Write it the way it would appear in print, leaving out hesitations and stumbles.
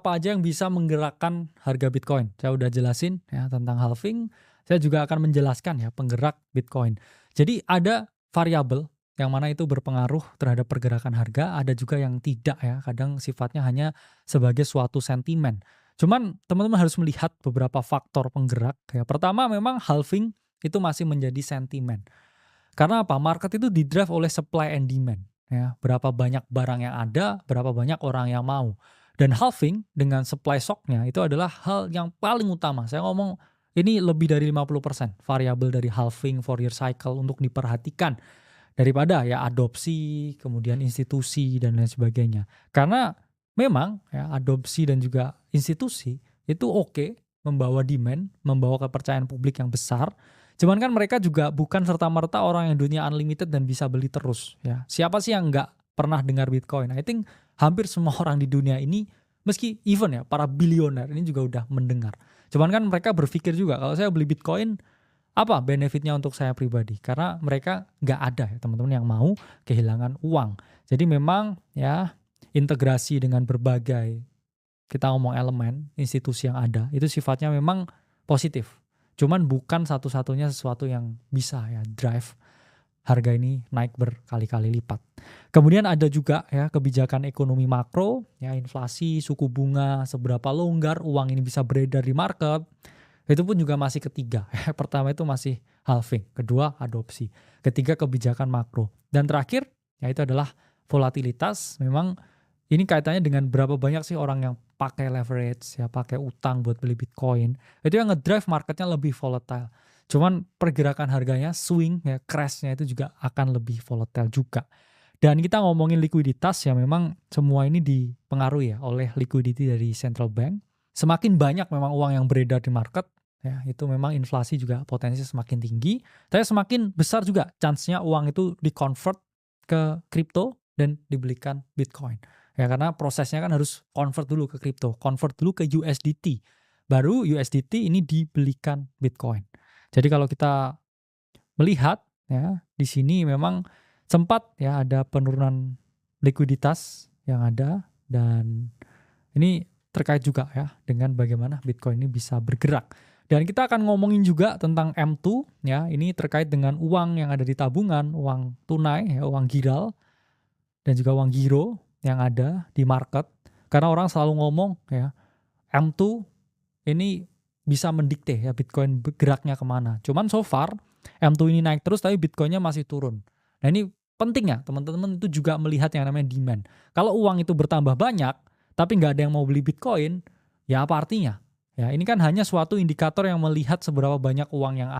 apa aja yang bisa menggerakkan harga Bitcoin. Saya udah jelasin ya tentang halving, saya juga akan menjelaskan ya penggerak Bitcoin. Jadi ada variabel yang mana itu berpengaruh terhadap pergerakan harga, ada juga yang tidak ya, kadang sifatnya hanya sebagai suatu sentimen. Cuman teman-teman harus melihat beberapa faktor penggerak ya. Pertama memang halving itu masih menjadi sentimen. Karena apa? Market itu di-drive oleh supply and demand, ya. Berapa banyak barang yang ada, berapa banyak orang yang mau. Dan halving dengan supply shock-nya itu adalah hal yang paling utama. Saya ngomong ini lebih dari 50% variabel dari halving Fourier cycle untuk diperhatikan daripada ya adopsi, kemudian institusi dan lain sebagainya. Karena memang ya adopsi dan juga institusi itu oke, membawa demand, membawa kepercayaan publik yang besar. Cuman kan mereka juga bukan serta-merta orang yang dunia unlimited dan bisa beli terus ya. Siapa sih yang nggak pernah dengar Bitcoin? I think hampir semua orang di dunia ini, meski even ya para bilioner ini juga udah mendengar. Cuman kan mereka berpikir juga kalau saya beli Bitcoin apa benefitnya untuk saya pribadi? Karena mereka nggak ada ya teman-teman yang mau kehilangan uang. Jadi memang ya integrasi dengan berbagai kita ngomong elemen institusi yang ada itu sifatnya memang positif. Cuman bukan satu-satunya sesuatu yang bisa ya drive harga ini naik berkali-kali lipat. Kemudian ada juga ya kebijakan ekonomi makro, ya inflasi, suku bunga, seberapa longgar uang ini bisa beredar di market. Itu pun juga masih ketiga. Pertama itu masih halving, kedua adopsi, ketiga kebijakan makro. Dan terakhir ya itu adalah volatilitas. Memang ini kaitannya dengan berapa banyak sih orang yang pakai leverage, ya pakai utang buat beli Bitcoin. Itu yang ngedrive marketnya lebih volatile. Cuman pergerakan harganya swing ya crashnya itu juga akan lebih volatile juga. Dan kita ngomongin likuiditas ya memang semua ini dipengaruhi ya oleh liquidity dari central bank. Semakin banyak memang uang yang beredar di market, ya itu memang inflasi juga potensi semakin tinggi. Tapi semakin besar juga chance-nya uang itu di-convert ke kripto dan dibelikan Bitcoin. Ya karena prosesnya kan harus convert dulu ke kripto, convert dulu ke USDT. Baru USDT ini dibelikan Bitcoin. Jadi kalau kita melihat ya di sini memang sempat ya ada penurunan likuiditas yang ada dan ini terkait juga ya dengan bagaimana Bitcoin ini bisa bergerak. Dan kita akan ngomongin juga tentang M2 ya, ini terkait dengan uang yang ada di tabungan, uang tunai ya, uang giral dan juga uang giro yang ada di market. Karena orang selalu ngomong ya, M2 ini bisa mendikte ya Bitcoin bergeraknya kemana. Cuman so far M2 ini naik terus tapi Bitcoinnya masih turun. Nah ini penting ya teman-teman itu juga melihat yang namanya demand. Kalau uang itu bertambah banyak tapi nggak ada yang mau beli Bitcoin, ya apa artinya? Ya ini kan hanya suatu indikator yang melihat seberapa banyak uang yang